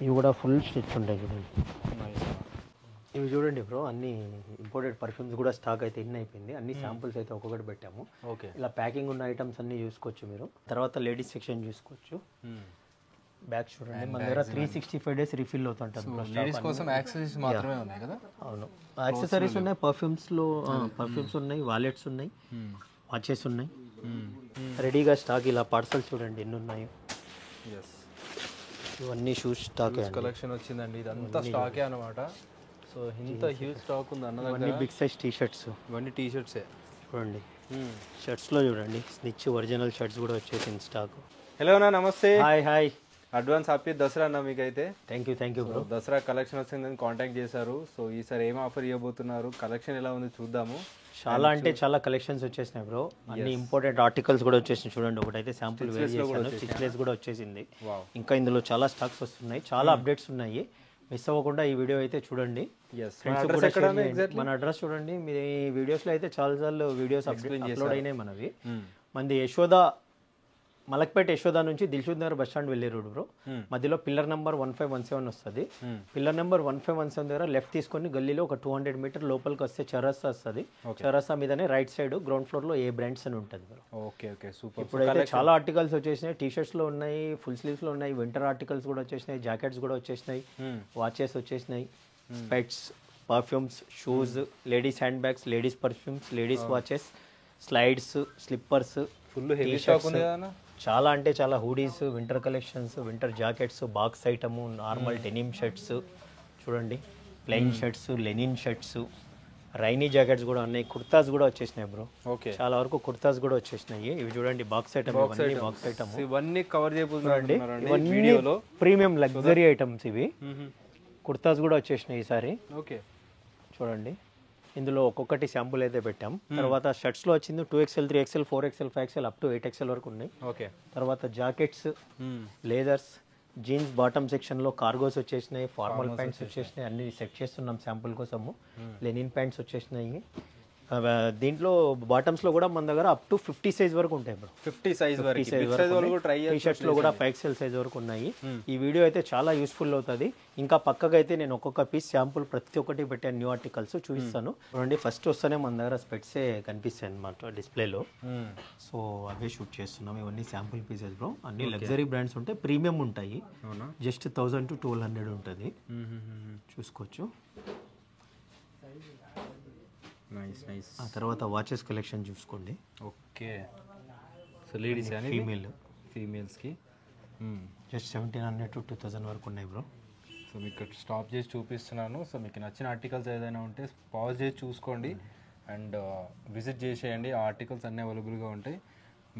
ఇవి కూడా full stitch ఉంటాయి చూడండి. ఇవి చూడండి బ్రో, అన్ని ఇంపోర్టెడ్ పర్ఫ్యూమ్స్ కూడా స్టాక్ అయితే ఇన్ అయిపోయింది. అన్ని శాంపుల్స్ అయితే ఒక్కొక్కటి పెట్టాము. ఓకే, ఇలా ప్యాకింగ్ ఉన్న ఐటమ్స్ అన్ని చూసుకోవచ్చు మీరు. తర్వాత లేడీస్ సెక్షన్ చూసుకోవచ్చు. బ్యాగ్స్ చూడండి, మన దగ్గర 365 డేస్ రీఫిల్ అవుతుంటుంది. లేడీస్ కోసం యాక్సెసరీస్ మాత్రమే ఉన్నాయి కదా? అవును, యాక్సెసరీస్ ఉన్నాయి, పర్ఫ్యూమ్స్లో పర్ఫ్యూమ్స్ ఉన్నాయి, వాలెట్స్ ఉన్నాయి, వాచెస్ ఉన్నాయి. రెడీగా స్టాక్ ఇలా పార్సల్ చూడండి ఎన్ని ఉన్నాయి. ఇవన్నీ షూస్ స్టాక్ కలెక్షన్ వచ్చిందండి, ఇదంతా స్టాకే అనమాట. సో ఇంత హ్యూజ్ స్టాక్ ఉంది అన్న దగ్గర. ఇవన్నీ బిగ్ సైజ్ టీ షర్ట్స్, ఇవన్నీ టీ షర్ట్సే చూడండి. షర్ట్స్లో చూడండి స్నిచ్ ఒరిజినల్ షర్ట్స్ కూడా వచ్చేసింది స్టాక్. హలో అన్న, నమస్తే. Hi hi, advance happy Dasara అన్న మీకైతే. Thank you bro. Dasara collection వచ్చిందని కాంటాక్ట్ చేశారు. సో ఈసారి ఏం ఆఫర్ ఇవ్వబోతున్నారు, కలెక్షన్ ఎలా ఉంది చూద్దాము. చాలా అంటే చాలా కలెక్షన్స్ వచ్చేసినాయి బ్రో. అన్ని ఇంపార్టెంట్ ఆర్టికల్స్ కూడా వచ్చేసినాయి చూడండి. ఒకటైతే శాంపుల్ వేర్ చేశాను, స్టిచ్లెస్ కూడా వచ్చేసింది. ఇంకా ఇందులో చాలా స్టాక్స్ వస్తున్నాయి, చాలా అప్డేట్స్ ఉన్నాయి. మిస్ అవ్వకుండా ఈ వీడియో అయితే చూడండి. మన అడ్రస్ చూడండి. మీ వీడియోస్లో అయితే చాలా వీడియోస్ అప్లోడ్ అయినాయి మనవి. మనది యశోద, మలక్పేట యశోద నుంచి దిల్షుద్ నగర్ బస్ స్టాండ్ వెళ్ళే రోడ్ బ్రో. మధ్యలో పిల్లర్ నెంబర్ 1517 వస్తుంది. పిల్లర్ నెంబర్ 1517 దగ్గర లెఫ్ట్ తీసుకొని గల్లీలో ఒక 200 మీటర్ లోపలికి వస్తే చౌరస్తా వస్తుంది. చౌరస్తా మీదనే రైట్ సైడ్ గ్రౌండ్ ఫ్లోర్ లో ఏ బ్రాండ్స్ అని ఉంటుంది బ్రో. Okay okay, super. ఇప్పుడైతే చాలా ఆర్టికల్స్ వచ్చేసినాయి. టీ షర్ట్స్ లో ఉన్నాయి, ఫుల్ స్లీవ్స్ లో ఉన్నాయి, వింటర్ ఆర్టికల్స్ కూడా వచ్చేసినాయి, జాకెట్స్ కూడా వచ్చేసినాయి, వాచెస్ వచ్చేసినాయి, specs, perfumes, shoes, ladies handbags, ladies perfumes, ladies watches, slides, slippers, full heavy stock ఉంది కదా. చాలా అంటే చాలా hoodies, winter collections, winter jackets, box item, normal denim shirts చూడండి, plain shirts, linen shirts, rainy jackets కూడా ఉన్నాయి, కుర్తాస్ కూడా వచ్చేసినాయి బ్రో. ఓకే, చాలా వరకు కుర్తాస్ కూడా వచ్చేసినాయి. ఇవి చూడండి బాక్స్ ఐటమ్, బాక్స్ ఐటమ్ ఇవన్నీ కవర్ చేయబోతున్నారండి. ఇవన్నీ ప్రీమియం లగ్జరీ ఐటమ్స్ ఇవి. కుర్తాస్ కూడా వచ్చేసినాయి ఈసారి. ఓకే, చూడండి ఇందులో ఒక్కొక్కటి శాంపుల్ అయితే పెట్టాం. తర్వాత షర్ట్స్ లో వచ్చింది 2XL, 3XL, 4XL, 5XL up to 8XL వరకు ఉన్నాయి. ఓకే, తర్వాత జాకెట్స్, లేదర్స్, జీన్స్ బాటమ్ సెక్షన్ లో కార్గోస్ వచ్చేసినాయి, ఫార్మల్ ప్యాంట్స్ వచ్చేసినాయి. అన్ని సెట్ చేస్తున్నాం శాంపుల్ కోసము. లెనిన్ ప్యాంట్స్ వచ్చేసినాయి. దీంట్లో బాటమ్స్ లో కూడా మన దగ్గర అప్ టు 50 సైజ్ వరకు ఉంటాయి బ్రో. 50 సైజ్ వరకు ట్రై టీ షర్ట్స్ లో కూడా 5XL సైజ్ వరకు ఉన్నాయి. ఈ వీడియో అయితే చాలా యూస్ఫుల్ అవుతుంది. ఇంకా పక్కగా అయితే నేను ఒక్కొక్క పీస్ శాంపుల్ ప్రతి ఒక్కటి పెట్టాను, న్యూ ఆర్టికల్స్ చూపిస్తాను చూడండి. ఫస్ట్ వస్తేనే మన దగ్గర స్పెట్సే కనిపిస్తాయి అన్నమాట డిస్ప్లేలో. సో అవే షూట్ చేస్తున్నాం. ఇవన్నీ శాంపుల్ పీసెస్ బ్రో. అన్ని లగ్జరీ బ్రాండ్స్ ఉంటాయి, ప్రీమియం ఉంటాయి. జస్ట్ 1000 to 1200 ఉంటుంది, చూసుకోవచ్చు. Nice nice. ఆ తర్వాత వాచెస్ కలెక్షన్ చూసుకోండి. ఓకే, సో లేడీస్ కానీ ఫీమేల్స్కి జస్ట్ 1700 to 2000 వరకు ఉన్నాయి బ్రో. సో మీకు స్టాప్ చేసి చూపిస్తున్నాను. సో మీకు నచ్చిన ఆర్టికల్స్ ఏదైనా ఉంటే పాజ్ చేసి చూసుకోండి అండ్ విజిట్ చేసేయండి. ఆ ఆర్టికల్స్ అన్నీ అవైలబుల్గా ఉంటాయి.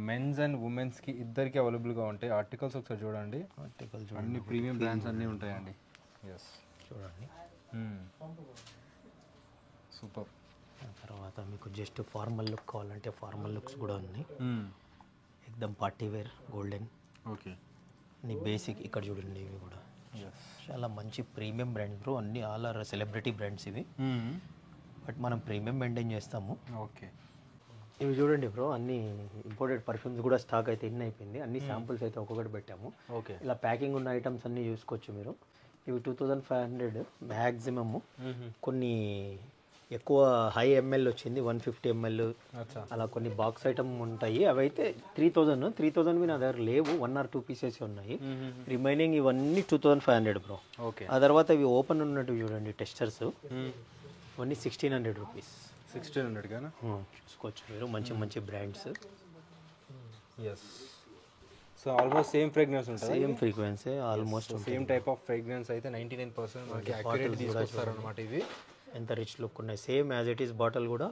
మెన్స్ అండ్ ఉమెన్స్కి ఇద్దరికి అవైలబుల్గా ఉంటాయి ఆర్టికల్స్. ఒకసారి చూడండి, ఆర్టికల్స్ అన్ని ప్రీమియం బ్రాండ్స్ అన్నీ ఉంటాయండి. ఎస్, చూడండి సూపర్. తర్వాత మీకు జస్ట్ ఫార్మల్ లుక్ కావాలంటే ఫార్మల్ లుక్స్ కూడా ఉన్నాయి. ఎక్దమ్ పార్టీ వేర్, గోల్డెన్. ఓకే, నీ బేసిక్ ఇక్కడ చూడండి. ఇవి కూడా చాలా మంచి ప్రీమియం బ్రాండ్స్ బ్రో. అన్ని ఆల్ ఆర్ సెలబ్రిటీ బ్రాండ్స్ ఇవి. బట్ మనం ప్రీమియం మెయింటైన్ చేస్తాము. ఓకే, ఇవి చూడండి బ్రో, అన్ని ఇంపోర్టెడ్ పర్ఫ్యూమ్స్ కూడా స్టాక్ అయితే ఇన్ అయిపోయింది. అన్ని శాంపుల్స్ అయితే ఒక్కొక్కటి పెట్టాము. ఓకే, ఇలా ప్యాకింగ్ ఉన్న ఐటమ్స్ అన్ని చూసుకోవచ్చు మీరు. ఇవి 2500 మ్యాక్సిమమ్. కొన్ని ఎక్కువ హై ఎంఎల్ వచ్చింది, 150 ml అలా కొన్ని బాక్స్ ఐటమ్ ఉంటాయి. అవి అయితే 3000 నా దగ్గర లేవు, 1 or 2 పీసెస్ ఉన్నాయి. రిమైనింగ్ ఇవన్నీ 2500 బ్రో. ఓకే, ఆ తర్వాత ఇవి ఓపెన్ ఉన్నట్టు చూడండి టెస్టర్స్, ఇవన్నీ 1600 రూపీస్. 1600 గానా చూసుకోవచ్చు మీరు. మంచి మంచి brands. Yes, so almost same fragrance ఉంటుంది, same frequency, almost same type of fragrance అయితే 99% మనకి యాక్యురేట్ తీసుకొస్తారు అనమాట. ఇవి ఎంత రిచ్ లుక్ ఉన్నాయి. Same as it is bottle కూడా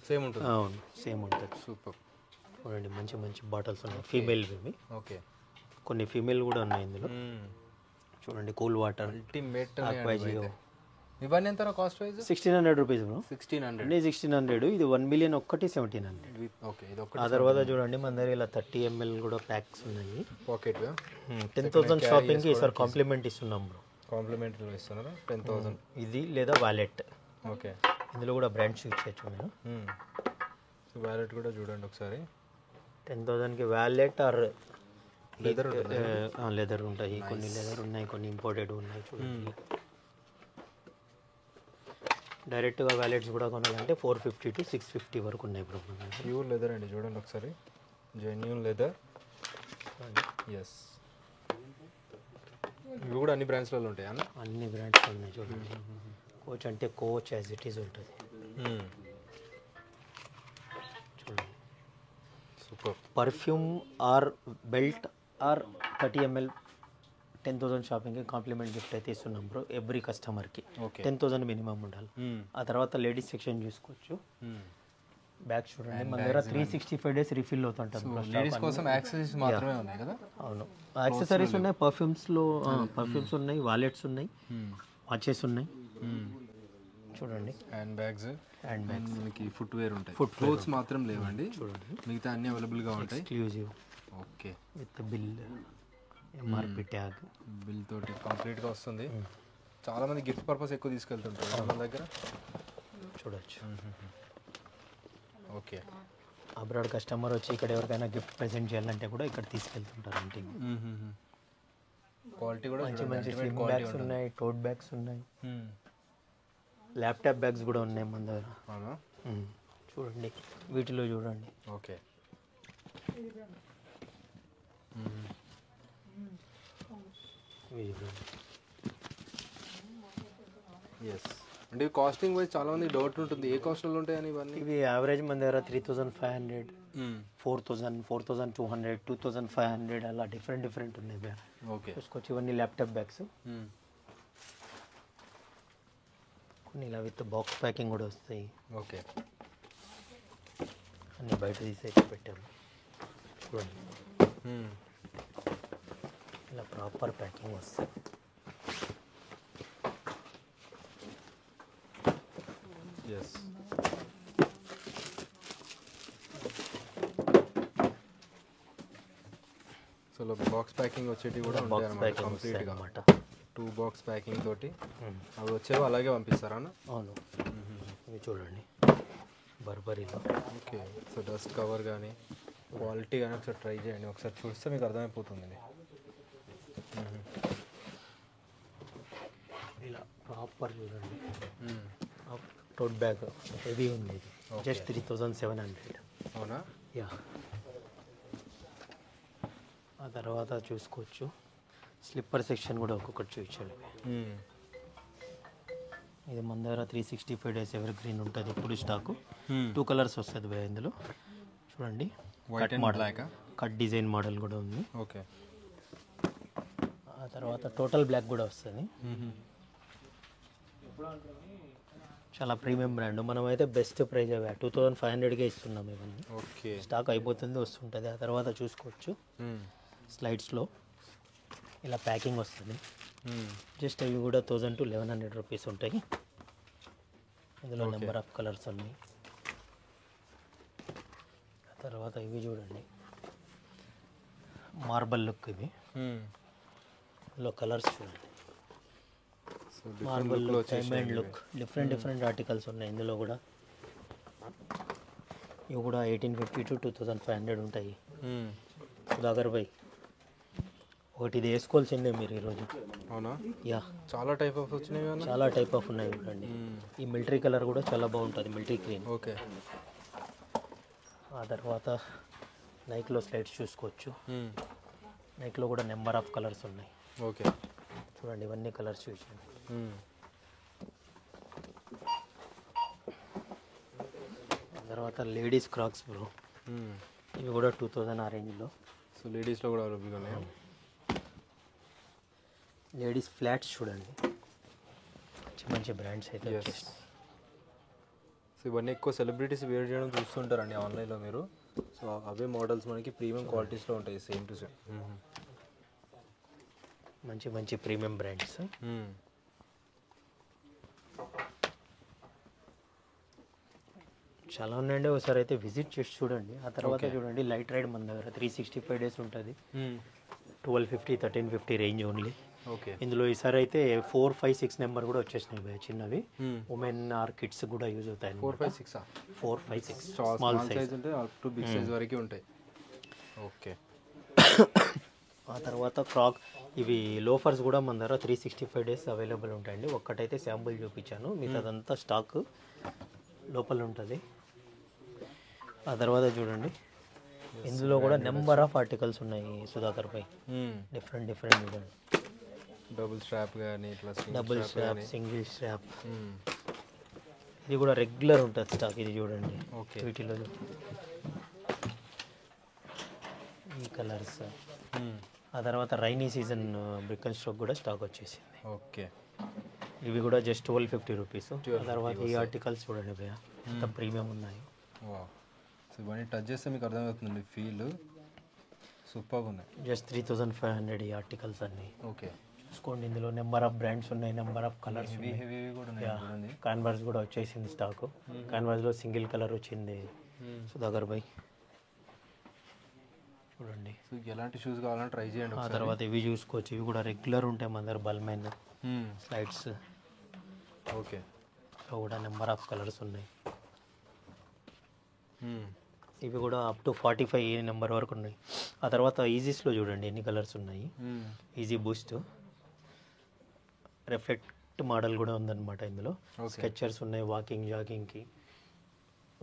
సేమ్ ఉంటుంది. అవును, సేమ్ ఉంటుంది. సూపర్. చూడండి మంచి మంచి బాటిల్స్ ఉన్నాయి, ఫీమేల్ ఇవి. ఓకే, కొన్ని ఫీమేల్ కూడా ఉన్నాయి ఇందులో. చూడండి కూల్ వాటర్, అల్టిమేట్. ఇవన్నీ ఎంత కాస్ట్ వైజ్? 1600 rupees bro. 1600, 1600. ఇది 1 million ఒక్కటి 1700. ఓకే, ఇది ఒకటి. ఆ తర్వాత చూడండి మన దగ్గర ఇలా 30 ml కూడా ప్యాక్స్ ఉన్నాయి. పాకెట్ 10,000 షాపింగ్కి ఈసారి కాంప్లిమెంట్ ఇస్తున్నాం బ్రో. కాంప్లిమెంటరీ ఇస్తున్నారా? 10,000 ఇది లేదా వాలెట్. ఓకే, ఇందులో కూడా బ్రాండ్స్ ఇచ్చేయచ్చు మీరు. సో వాలెట్ కూడా చూడండి ఒకసారి. 10,000కి వాలెట్ ఆర్ లెదర్ లెదర్ ఉంటాయి, కొన్ని లెదర్ ఉన్నాయి, కొన్ని ఇంపోర్టెడ్ ఉన్నాయి చూడండి. డైరెక్ట్గా వ్యాలెట్స్ కూడా కొనాలంటే 450 to 650 వరకు ఉన్నాయి బ్రో. ప్యూర్ లెదర్ అండి, చూడండి ఒకసారి, జెన్యూన్ లెదర్. ఎస్, ఇవి కూడా అన్ని బ్రాండ్స్లలో ఉంటాయి అన్న? అన్ని బ్రాండ్స్ ఉన్నాయి చూడండి. కోచ్ అంటే కోచ్ యాజ్ ఇట్ ఈస్ ఉంటుంది చూడండి. Super. Perfume or belt or 30 ml 10,000 షాపింగ్కి కాంప్లిమెంట్ గిఫ్ట్ అయితే ఇస్తున్నాం బ్రో ఎవ్రీ కస్టమర్కి. 10,000 మినిమం ఉండాలి. ఆ తర్వాత లేడీస్ సెక్షన్ చూసుకోవచ్చు. బ్యాగ్ చూడండి, మన దగ్గర 365 days రీఫిల్ అవుతుంటుంది. లేడీస్ కోసం యాక్సెసరీస్ మాత్రమే ఉన్నాయి కదా? అవును, యాక్సెసరీస్ ఉన్నాయి, పర్ఫ్యూమ్స్లో పర్ఫ్యూమ్స్ ఉన్నాయి, వాలెట్స్ ఉన్నాయి, వాచెస్ ఉన్నాయి చూడండి, హ్యాండ్ బ్యాగ్స్, హ్యాండ్ బ్యాగ్స్, మనకి ఫుట్వేర్ ఉంటాయి. క్లోత్స్ మాత్రం లేవండి చూడండి, మిగతా అన్ని అవైలబుల్గా ఉంటాయి. Exclusive. Okay, with bill, MRP tag, bill తోటి కంప్లీట్గా వస్తుంది. చాలా మంది గిఫ్ట్ పర్పస్ ఎక్కువ తీసుకెళ్తుంటారు మన దగ్గర, చూడొచ్చు. ఓకే, అబ్రాడ్ కస్టమర్ వచ్చి ఇక్కడ ఎవరికైనా గిఫ్ట్ ప్రెజెంట్ చేయాలంటే కూడా ఇక్కడ తీసుకెళ్తుంటారు ఇంటికి. క్వాలిటీ కూడా మంచి మంచి స్లిమ్ బ్యాగ్స్ ఉన్నాయి, టోట్ బ్యాగ్స్ ఉన్నాయి, ల్యాప్టాప్ బ్యాగ్స్ కూడా ఉన్నాయి మన దగ్గర. చూడండి, వీటిలో చూడండి. Okay, yes. అంటే కాస్టింగ్ వైజ్ చాలా మంది డౌట్ ఉంటుంది, ఏ కాస్ట్లో ఉంటాయని ఇవన్నీ? ఇవి యావరేజ్ మన దగ్గర 3,500, 4,000, 4,200, 2,500 అలా డిఫరెంట్ ఉన్నాయి బ్యాగ్. ఓకే, చూసుకోవచ్చు. ఇవన్నీ ల్యాప్టాప్ బ్యాగ్స్, కొన్ని ఇలా విత్ బాక్స్ ప్యాకింగ్ కూడా వస్తాయి. ఓకే, అన్నీ బయట తీసేసి పెట్టాము చూడండి, ఇలా ప్రాపర్ ప్యాకింగ్ వస్తాయి. ఎస్. సో బాక్స్ ప్యాకింగ్ వచ్చేటివి కూడా ఉంటాయి అన్నమాట, కంప్లీట్గా అన్నమాట. 2 బాక్స్ ప్యాకింగ్ తోటి అవి వచ్చేవి అలాగే పంపిస్తారా అన్న? అవును, ఇవి చూడండి బర్బరీలో. ఓకే, సో డస్ట్ కవర్ కానీ క్వాలిటీ కానీ ఒకసారి ట్రై చేయండి, ఒకసారి చూస్తే మీకు అర్థమైపోతుంది. ఇలా ప్రాపర్ చూడండి, టోట్ బ్యాగ్ హెవీ ఉంది, ఇది జస్ట్ 3,700. అవునా? యా. ఆ తర్వాత చూసుకోవచ్చు, స్లిప్పర్ సెక్షన్ కూడా ఒక్కొక్కటి చూపించండి. ఇది మన దగ్గర 365 days ఎవర్ గ్రీన్ ఉంటుంది ఇప్పుడు స్టాకు. 2 కలర్స్ వస్తుంది భయ ఇందులో చూడండి. White and black, cut design model కూడా ఉంది. ఓకే. ఆ తర్వాత టోటల్ బ్లాక్ కూడా వస్తుంది. చాలా ప్రీమియం బ్రాండ్, మనం అయితే బెస్ట్ ప్రైజ్ 2,500కే ఇస్తున్నాం ఇవన్నీ. ఓకే, స్టాక్ అయిపోతుంది, వస్తుంటుంది. ఆ తర్వాత చూసుకోవచ్చు, స్లైడ్స్లో ఇలా ప్యాకింగ్ వస్తుంది. జస్ట్ ఇవి కూడా 1,000 to 1,100 రూపీస్ ఉంటాయి. ఇందులో నెంబర్ ఆఫ్ కలర్స్ ఉన్నాయి. ఆ తర్వాత ఇవి చూడండి, మార్బల్ లుక్, ఇవి ఇందులో కలర్స్ చూడండి, marble look, diamond look, different articles ఉన్నాయి ఇందులో కూడా. ఇవి కూడా 1,850 to 2,500 ఉంటాయి. సుధాకర్ భాయ్, ఒకటి ఇది వేసుకోవాల్సిందే మీరు ఈరోజు. అవునా? యా, చాలా టైప్ ఆఫ్ వచ్చినాయి, చాలా టైప్ ఆఫ్ ఉన్నాయి చూడండి. ఈ మిలిటరీ కలర్ కూడా చాలా బాగుంటుంది, మిలిటరీ గ్రీన్. ఓకే. ఆ తర్వాత నైక్లో స్లైడ్స్ చూసుకోవచ్చు. నైక్లో కూడా నెంబర్ ఆఫ్ కలర్స్ ఉన్నాయి. ఓకే, చూడండి, ఇవన్నీ కలర్స్ చూసాను. తర్వాత లేడీస్ క్రాక్స్ బ్రో, ఇవి కూడా 2,000 ఆ రేంజ్లో. సో లేడీస్లో కూడా అవైలబుల్గా ఉన్నాయి. లేడీస్ ఫ్లాట్స్ చూడండి, మంచి బ్రాండ్స్ అయితే వచ్చేసి. సో ఇవన్నీ ఎక్కువ సెలబ్రిటీస్ వేర్ చేయడం చూస్తుంటారండి ఆన్లైన్లో మీరు. సో అవే మోడల్స్ మనకి ప్రీమియం క్వాలిటీస్లో ఉంటాయి, సేమ్ టు సేమ్. మంచి ప్రీమియం బ్రాండ్స్. చాలా ఉన్నాయండి, ఒకసారి అయితే విజిట్ చేసి చూడండి. ఆ తర్వాత చూడండి, లైట్ రైడ్ మన దగ్గర 365 days ఉంటుంది. 1,250, 1,350 రేంజ్ ఓన్లీ. ఓకే. ఇందులో ఈసారి అయితే 4, 5, 6 నెంబర్ కూడా వచ్చేసినాయి భయ, చిన్నవి. ఉమెన్ ఆర్ కిడ్స్ కూడా యూజ్ అవుతాయి. 4, 5, 6 4, 5, 6 స్మాల్ సైజ్ ఉంటాయి, అప్ టు బిగ్ సైజ్ వరకు ఉంటాయి. ఓకే. ఆ తర్వాత ఇవి లోఫర్స్ కూడా మన దగ్గర 365 డేస్ అవైలబుల్ ఉంటాయండి. ఒక్కటైతే శాంపుల్ చూపించాను, మిగతాదంతా స్టాక్ లోపల ఉంటుంది. ఆ తర్వాత చూడండి, ఇందులో కూడా నెంబర్ ఆఫ్ ఆర్టికల్స్ ఉన్నాయి సుధాకర్ పై. డిఫరెంట్ చూడండి, డబుల్ స్ట్రాప్ కానీ ఇట్లా డబుల్ స్ట్రాప్, సింగిల్ స్ట్రాప్. ఇది కూడా రెగ్యులర్ ఉంటుంది స్టాక్. ఇది చూడండి, వీటిలో ఈ కలర్స్. ఆ తర్వాత rainy season brick and stroke కూడా స్టాక్ వచ్చేసింది. ఓకే, ఇవి కూడా జస్ట్ 1250 రూపీస్. ఆ తర్వాత ఈ ఆర్టికల్స్ చూడండి భయ్య, ఎంత ప్రీమియం ఉన్నాయి. సో ఇవన్నీ టచ్ చేస్తే మీకు అర్థమవుతుంది ఫీల్ సూపర్గా ఉన్నాయి. జస్ట్ 3500 ఈ ఆర్టికల్స్ అన్నీ. ఓకే, చూసుకోండి, ఇందులో నెంబర్ ఆఫ్ బ్రాండ్స్ ఉన్నాయి, నెంబర్ ఆఫ్ కలర్స్. హెవీ కూడా ఉన్నాయి. కాన్వర్స్ కూడా వచ్చేసింది స్టాక్. కాన్వర్స్లో సింగిల్ కలర్ వచ్చింది సుధాకర్ భాయ్, చూడండి. సో ఎలాంటి షూస్ కావాలని ట్రై చేయండి. ఆ తర్వాత ఇవి చూసుకోవచ్చు, ఇవి కూడా రెగ్యులర్ ఉంటాయి మన దగ్గర. బల్మెన్ స్లైడ్స్. ఓకే, ఇవి కూడా నెంబర్ ఆఫ్ కలర్స్ ఉన్నాయి. ఇవి కూడా అప్ టు 45 నెంబర్ వరకు ఉన్నాయి. ఆ తర్వాత ఈజీస్లో చూడండి ఎన్ని కలర్స్ ఉన్నాయి. ఈజీ బూస్ట్ రిఫ్లెక్ట్ మోడల్ కూడా ఉందన్నమాట ఇందులో. స్కెచర్స్ ఉన్నాయి వాకింగ్ జాగింగ్కి.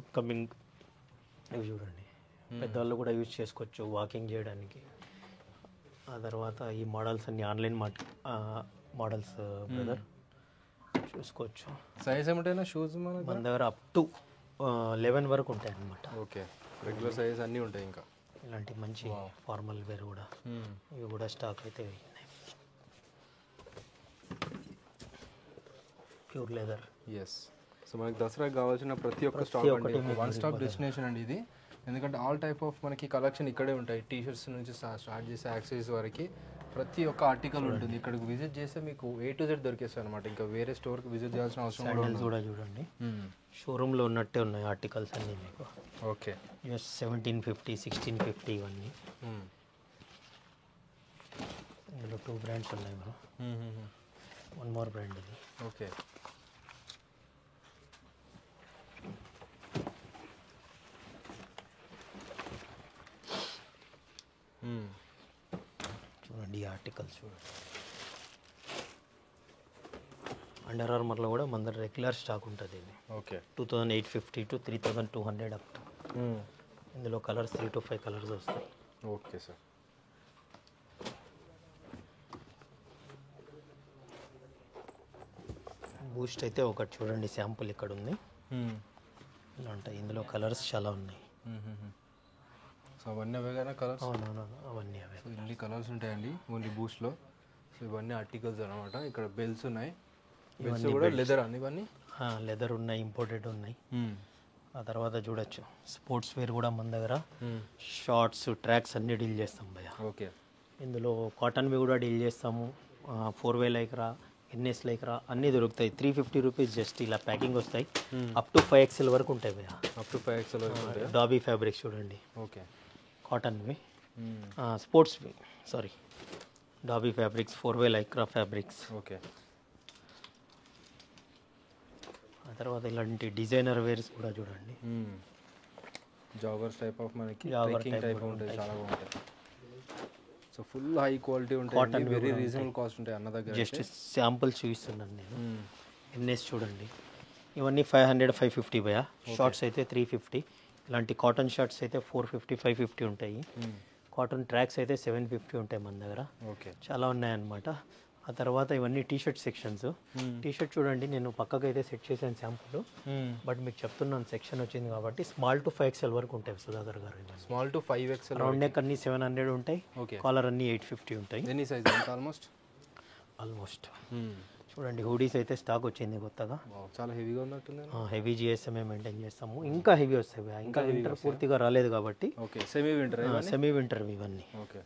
అప్కమింగ్ ఇవి చూడండి, పెద్దవాళ్ళు కూడా యూజ్ చేసుకోవచ్చు వాకింగ్ చేయడానికి. ఆ తర్వాత ఈ మోడల్స్ అన్ని ఆన్లైన్ మోడల్స్ బ్రదర్, చూసుకోవచ్చు. సైజ్ ఏమిటైనా షూస్ మన దగ్గర అప్ టు 11 వరకు ఉంటాయి అన్నమాట. ఓకే, రెగ్యులర్ సైజ్ అన్నీ ఉంటాయి. ఇంకా ఇలాంటి మంచి ఫార్మల్ వేర్ కూడా, ఇవి కూడా స్టాక్ అయితే ఉన్నాయి. Pure leather. ఎస్, సో మనకి దసరాకి కావాల్సిన ప్రతి ఒక్క స్టాక్ అండి, వన్ స్టాప్ డెస్టినేషన్ అండి ఇది. ఎందుకంటే ఆల్ టైప్ ఆఫ్ మనకి కలెక్షన్ ఇక్కడే ఉంటాయి. టీషర్ట్స్ నుంచి స్టార్ట్ చేసే యాక్సెసరీస్ వరకు ప్రతి ఒక్క ఆర్టికల్ ఉంటుంది. ఇక్కడికి విజిట్ చేస్తే మీకు A to Z దొరికేస్తాయి అనమాట. ఇంకా వేరే స్టోర్కి విజిట్ చేయాల్సిన అవసరం కూడా చూడండి, షోరూంలో ఉన్నట్టే ఉన్నాయి ఆర్టికల్స్ అన్నీ మీకు. ఓకే, జస్ట్ 1750, 1650 ఇవన్నీ. ఇందులో 2 బ్రాండ్స్ ఉన్నాయి మనం. 1 మోర్ బ్రాండ్ ఇది. ఓకే, చూడండి ఈ ఆర్టికల్స్ చూడండి. అండర్ ఆర్మర్లో కూడా మన దగ్గర రెగ్యులర్ స్టాక్ ఉంటుంది ఇది. Okay, 2850 to 3200 up to. ఇందులో కలర్స్ 3 to 5 కలర్స్ వస్తాయి. Okay sir. బూస్ట్ అయితే ఒకటి చూడండి, శాంపుల్ ఇక్కడ ఉంది. ఇలా ఉంటాయి, ఇందులో కలర్స్ చాలా ఉన్నాయి. సో అవన్నీ అవే కదా కలర్స్? అవునవును, అవన్నీ అవే. సో ఇన్ని కలర్స్ ఉంటాయండి ఓన్లీ బూస్ట్లో. సో ఇవన్నీ ఆర్టికల్స్ అనమాట. ఇక్కడ బెల్ట్స్ ఉన్నాయి. బెల్ట్స్ కూడా లెదర్ అండి ఇవన్నీ? లెదర్ ఉన్నాయి, ఇంపోర్టెడ్ ఉన్నాయి. ఆ తర్వాత చూడొచ్చు స్పోర్ట్స్ వేర్ కూడా మన దగ్గర. షార్ట్స్, ట్రాక్స్ అన్నీ డీల్ చేస్తాం భయ్య. ఓకే, ఇందులో కాటన్వి కూడా డీల్ చేస్తాము. 4way లైక్రా, NS లైక్రా అన్నీ దొరుకుతాయి. 350 రూపీస్ జస్ట్ ఇలా ప్యాకింగ్ వస్తాయి. అప్ టు 5XL వరకు ఉంటాయి భయ్య. అప్ టు 5XL వరకు ఉంటాయి. డాబీ ఫ్యాబ్రిక్స్ చూడండి. ఓకే, కాటన్వి, స్పోర్ట్స్వి, sorry, dobby fabrics, 4way Lycra fabrics. Okay, ఆ తర్వాత ఇలాంటి డిజైనర్ వేర్స్ కూడా చూడండి. జాగర్స్ టైప్ ఆఫ్ మనకి ట్రెక్కింగ్ టైప్ ఉంటాయి, చాలా బాగుంటాయి. సో ఫుల్ హై క్వాలిటీ ఉంటాయి, వెరీ రీజనబుల్ కాస్ట్ ఉంటాయి అన్న దగ్గర. జస్ట్ శాంపుల్స్ చూపిస్తున్నాను నేను. NS చూడండి, ఇవన్నీ 500, 550 భయ్య. షార్ట్స్ అయితే 350. ఇలాంటి కాటన్ షర్ట్స్ అయితే 450, 550 ఉంటాయి. కాటన్ ట్రాక్స్ అయితే 750 ఉంటాయి మన దగ్గర. ఓకే, చాలా ఉన్నాయన్నమాట. ఆ తర్వాత ఇవన్నీ టీషర్ట్ సెక్షన్స్. టీషర్ట్ చూడండి, నేను పక్కకు అయితే సెట్ చేశాను శాంపుల్, బట్ మీకు చెప్తున్నాను సెక్షన్ వచ్చింది కాబట్టి స్మాల్ టు 5XL వరకు ఉంటాయి సుధాకర్ గారు. Small to 5XL. Round neck అన్ని 700 ఉంటాయి. కాలర్ అన్ని 850 ఉంటాయి. ఎన్ని సైజ్? ఆల్మోస్ట్ చూడండి. హూడీస్ అయితే స్టాక్ వచ్చింది కొత్తగా, చాలా హెవీగా ఉన్నట్టుంది. హెవీ GSM మెయింటైన్ చేస్తాము. ఇంకా హెవీ వస్తాయి, ఇంకా వింటర్ పూర్తిగా రాలేదు కాబట్టి. ఓకే, సెమీ వింటర్ ఇవన్నీ. ఓకే,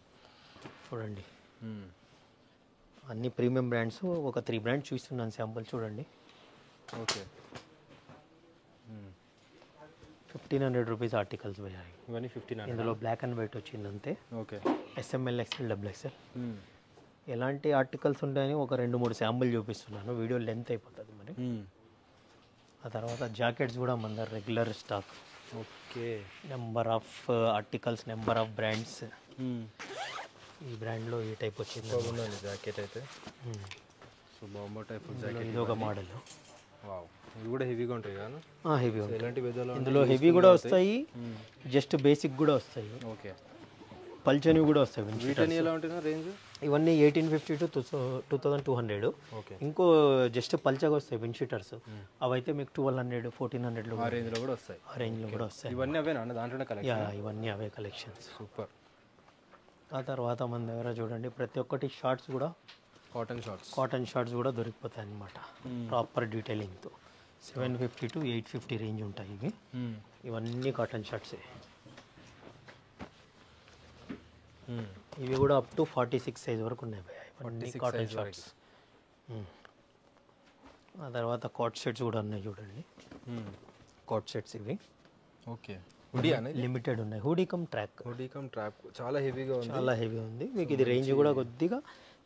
చూడండి అన్ని ప్రీమియం బ్రాండ్స్. ఒక 3 బ్రాండ్స్ చూస్తున్నాను శాంపుల్ చూడండి. ఓకే, 1500 రూపీస్ ఆర్టికల్స్ పోయాయి ఇవన్నీ. 1500. ఇందులో బ్లాక్ అండ్ వైట్ వచ్చింది అంతే. Okay, SML, XL, XXL. ఎలాంటి ఆర్టికల్స్ ఉంటాయని ఒక 2-3 శాంపుల్ చూపిస్తున్నాను, వీడియో లెంత్ అయిపోతుంది మరి. ఆ తర్వాత జాకెట్స్ కూడా మన దగ్గర regular stock. Okay, number of articles, number of brands. ఈ బ్రాండ్లో ఈ టైప్ వచ్చింది. బాగుందండి జాకెట్ అయితే. So బాంబో type jacket. ఇది ఒక మోడల్. వావ్, ఇవి కూడా హెవీగా ఉంటాయి కదా? హెవీ ఉంటాయి. ఎలాంటి వెదర్లో ఇందులో హెవీ కూడా వస్తాయి, జస్ట్ బేసిక్ కూడా వస్తాయి, ఓకే. పల్చనివి కూడా వస్తాయి. వీటిని ఎలా ఉంటుందా రేంజ్? ఇవన్నీ 1850 to 2200. ఓకే. ఇంకో జస్ట్ పల్చగా వస్తాయి విండ్ షీటర్స్, అవైతే మీకు 1200 1400 ఆ రేంజ్లో కూడా వస్తాయి. ఆ రేంజ్లో కూడా వస్తాయి. ఇవన్నీ అవేనా దాంట్లోనే కలెక్షన్? ఇవన్నీ అవే కలెక్షన్స్. సూపర్. ఆ తర్వాత మన దగ్గర చూడండి ప్రతి ఒక్కటి షార్ట్స్ కూడా, కాటన్ షార్ట్స్ కూడా దొరికిపోతాయి అన్నమాట, ప్రాపర్ డీటెయిలింగ్తో. 750 to 850 రేంజ్ ఉంటాయి ఇవి. ఇవన్నీ కాటన్ షార్ట్సే. ఇవి కూడా అప్ టు 46 సైజ్ వరకు ఉన్నాయి భయ్యా, ఇవన్నీ కాటన్ షార్ట్స్. ఆ తర్వాత కాట్ సెట్స్ కూడా ఉన్నాయి చూడండి, కాట్ సెట్స్ ఇవి. ఓకే. హుడీ అనేది లిమిటెడ్ ఉన్నాయి, హుడీ కమ్ ట్రాక్. చాలా హెవీగా ఉంది. చాలా హెవీ ఉంది మీకు. ఇది రేంజ్ కూడా కొద్దిగా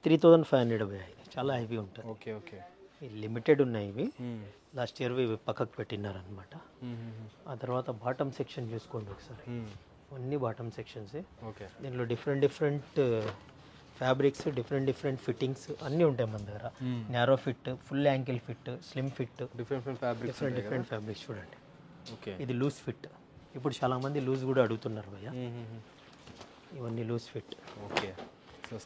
3500 భయ్యా, ఇది చాలా హెవీ ఉంటుంది. Okay okay. లిమిటెడ్ ఉన్నాయి ఇవి, లాస్ట్ ఇయర్ ఇవి పక్కకు పెట్టినారనమాట. ఆ తర్వాత బాటమ్ సెక్షన్ చూసుకోండి ఒకసారి, అన్ని బాటమ్ సెక్షన్స్. ఓకే. దీనిలో డిఫరెంట్ ఫ్యాబ్రిక్స్, డిఫరెంట్ ఫిట్టింగ్స్ అన్నీ ఉంటాయి మన దగ్గర. Narrow fit, full ankle fit, slim fit, different fabrics చూడండి. ఓకే. ఇది లూజ్ ఫిట్, ఇప్పుడు చాలామంది లూజ్ కూడా అడుగుతున్నారు భయ్య. ఇవన్నీ loose fit. Okay.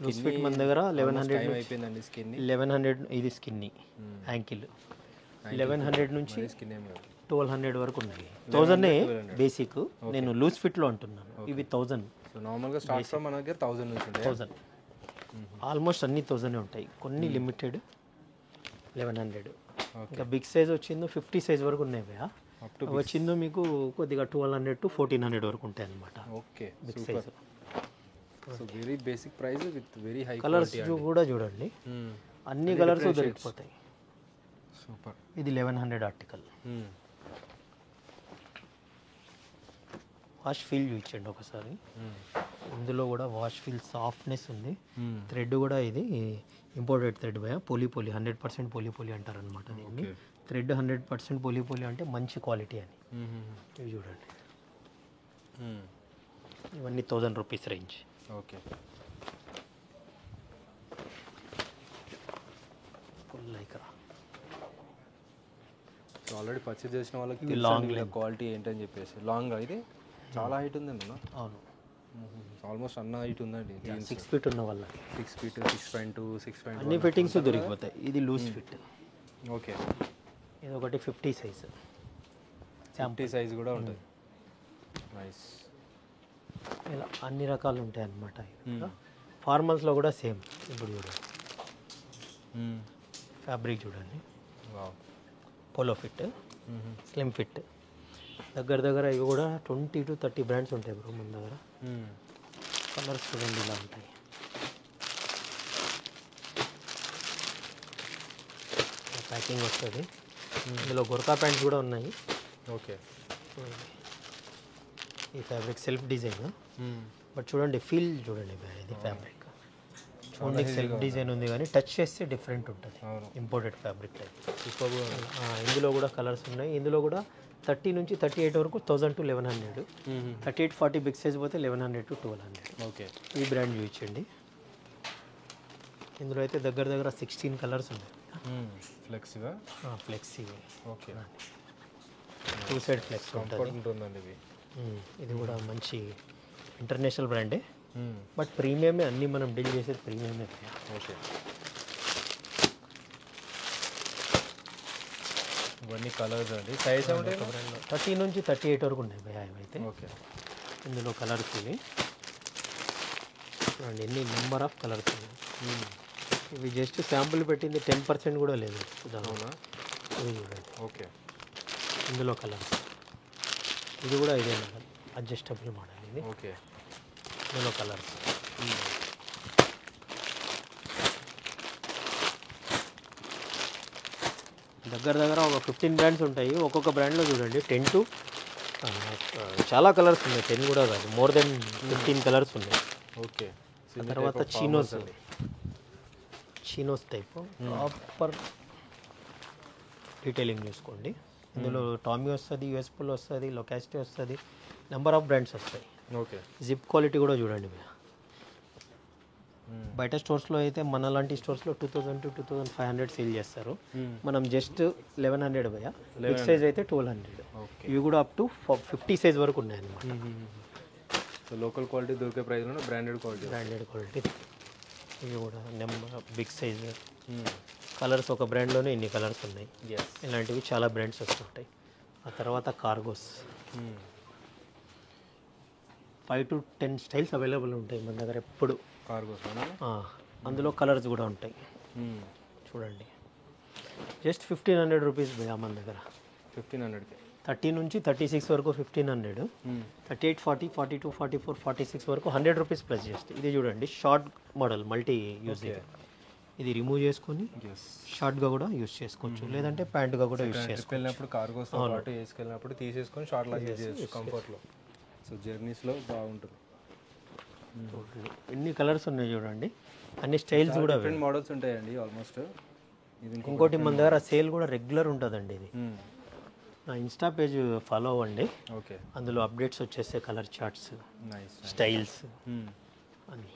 Loose fit మన దగ్గర 1100 అయిపోయిందండి. స్కిన్ 1100, ఇది స్కిన్ని యాంకిల్ 1100 నుంచి 1200 వరకు ఉన్నాయి. 1000 బేసిక్, నేను లూజ్ ఫిట్లో అంటున్నాను. ఇవి 1000. సో నార్మల్గా స్టార్ట్ ఫ్రమ్ మన దగ్గర 1000 నుంచి ఉంటాయి. 1000 ఆల్మోస్ట్ అన్ని 1000 ఉంటాయి, కొన్ని లిమిటెడ్ 1100. ఇంకా బిగ్ సైజ్ వచ్చిందో 50 సైజ్ వరకు ఉన్నాయి భయ్యా. వచ్చిందో మీకు కొద్దిగా 1200 to 1400 వరకు ఉంటాయి అన్నమాట. Okay. Big size. So very basic price with very high colours కూడా చూడండి, అన్ని కలర్స్ దొరికిపోతాయి. సూపర్. ఇది 1100 ఆర్టికల్. వాష్ ఫీల్ చూపించండి ఒకసారి. ఇందులో కూడా వాష్ ఫీల్ సాఫ్ట్నెస్ ఉంది. థ్రెడ్ కూడా ఇది ఇంపోర్టెడ్ థ్రెడ్ భయ, పోలీ 100% పోలీ అంటారు అనమాట దీన్ని. థ్రెడ్ 100% పోలీ అంటే మంచి క్వాలిటీ అని. ఇవి చూడండి, ఇవన్నీ 1000 rupees range. Okay. Full Lycra. So already purchase చేసిన వాళ్ళకి లాంగ్ క్వాలిటీ ఏంటని చెప్పేసి. లాంగ్ ఇది చాలా హైట్ ఉందండి. అవును, ఆల్మోస్ట్ అన్న హైట్ ఉందండి. 6 ఫీట్ ఉన్న వాళ్ళ 6 ఫీట్ 6.2 6.1 అన్ని ఫిట్టింగ్స్ దొరికిపోతాయి. ఇది లూజ్ ఫిట్. ఓకే. ఇది ఒకటి 50 సైజ్, 50 సైజ్ కూడా ఉంటుంది. నైస్. ఇలా అన్ని రకాలు ఉంటాయి అన్నమాట. ఫార్మల్స్లో కూడా సేమ్. ఇప్పుడు చూడండి ఫ్యాబ్రిక్ చూడండి, పోలో ఫిట్, స్లిమ్ ఫిట్. దగ్గర ఇవి కూడా 20 to 30 బ్రాండ్స్ ఉంటాయి బ్రో మన దగ్గర. కలర్స్ చూడండి ఇలా ఉంటాయి. ప్యాకింగ్ వస్తుంది. ఇందులో గొరకా ప్యాంట్స్ కూడా ఉన్నాయి. ఓకే. ఈ ఫ్యాబ్రిక్ సెల్ఫ్ డిజైన్, బట్ చూడండి ఫీల్ చూడండి ఇది ఫ్యాబ్రిక్ చూడండి సెల్ఫ్ డిజైన్ ఉంది కానీ టచ్ చేస్తే డిఫరెంట్ ఉంటుంది. Imported fabric type. ఇందులో కూడా కలర్స్ ఉన్నాయి. ఇందులో కూడా 30 నుంచి 38 వరకు 1000 to 1100. 38-40 బిగ్ సైజ్ పోతే 1100 to 1200. ఓకే. ఈ బ్రాండ్ చూపించండి. ఇందులో అయితే దగ్గర 16 కలర్స్ ఉన్నాయి. ఫ్లెక్సీ. ఓకే. 2 సైడ్ ఫ్లెక్స్ ఉంటుందండి ఇది. ఇది కూడా మంచి ఇంటర్నేషనల్ బ్రాండే, బట్ ప్రీమియమే. అన్నీ మనం డీల్ చేసేది ప్రీమియమే. ఓకే. ఇవన్నీ కలర్స్ అండి. సైజ్ 30 నుంచి 38 వరకు ఉన్నాయి భయ్యా ఇవైతే. ఓకే. ఇందులో కలర్స్ ఇవి చూడండి, ఎన్ని నెంబర్ ఆఫ్ కలర్స్ ఉన్నాయి. ఇవి జస్ట్ శాంపుల్ పెట్టింది 10% కూడా లేదు. అవునా? ఇవి చూడండి. ఓకే. ఇందులో కలర్స్. ఇది కూడా ఇదే మోడల్, అడ్జస్టబుల్ మోడల్ ఇది. ఓకే. ఇందులో కలర్స్. దగ్గర ఒక 15 బ్రాండ్స్ ఉంటాయి. ఒక్కొక్క బ్రాండ్లో చూడండి 10 to చాలా కలర్స్ ఉన్నాయి. 10 కూడా కాదు, మోర్ దెన్ 15 కలర్స్ ఉన్నాయి. ఓకే. తర్వాత చీనోస్ టైప్ ప్రాపర్ డీటెయిలింగ్ చూసుకోండి. ఇందులో టామీ వస్తుంది, యూఎస్ పోలో వస్తుంది, లొకాసిటీ వస్తుంది, నెంబర్ ఆఫ్ బ్రాండ్స్ వస్తాయి. ఓకే. జిప్ క్వాలిటీ కూడా చూడండి మీరు, బయట స్టోర్స్లో అయితే మన లాంటి స్టోర్స్లో 2000 to 2500 సేల్ చేస్తారు. మనం జస్ట్ 1100 భయ. బిగ్ సైజ్ అయితే 1200. ఇవి కూడా అప్ టు 50 సైజ్ వరకు ఉన్నాయన్నమాట. సో లోకల్ క్వాలిటీ దొరికే ప్రైస్లో బ్రాండెడ్ క్వాలిటీ. ఇవి కూడా నెంబర్ బిగ్ సైజ్. కలర్స్ ఒక బ్రాండ్లోనే ఇన్ని కలర్స్ ఉన్నాయి. ఇలాంటివి చాలా బ్రాండ్స్ వస్తుంటాయి. ఆ తర్వాత కార్గోస్ 5 to 10 స్టైల్స్ అవైలబుల్ ఉంటాయి మన దగ్గర ఎప్పుడు. కార్గోస్ అందులో కలర్స్ కూడా ఉంటాయి. చూడండి జస్ట్ 1500 రూపీస్ భయ మన దగ్గర. 1500కి 30 నుంచి 36 వరకు 1500. 38, 40, 42, 44, 46 వరకు 100 రూపీస్ ప్లస్ చేస్తే. ఇది చూడండి షార్ట్ మోడల్ మల్టీ యూజ్. ఇది రిమూవ్ చేసుకొని షార్ట్గా కూడా యూజ్ చేసుకోవచ్చు, లేదంటే ప్యాంట్గా కూడా యూజ్ చేసుకోవచ్చు. వెళ్ళినప్పుడు కార్గోస్ పాటు వేసుకెళ్ళినప్పుడు తీసేసుకొని షార్ట్ లాగా యూజ్ చేయొచ్చు కంఫర్ట్లో. సో జర్నీస్లో బాగుంటుంది. ఎన్ని కలర్స్ ఉన్నాయి చూడండి, అన్ని స్టైల్స్ కూడా డిఫరెంట్ మోడల్స్ ఉంటాయండి ఆల్మోస్ట్. ఇంకోటి మన దగ్గర సేల్ కూడా రెగ్యులర్ ఉంటుందండి. ఇది నా ఇన్స్టా పేజ్ ఫాలో అవ్వండి. ఓకే, అందులో అప్డేట్స్ వచ్చేస్తే కలర్ చార్ట్స్, నైస్ స్టైల్స్ అన్నీ.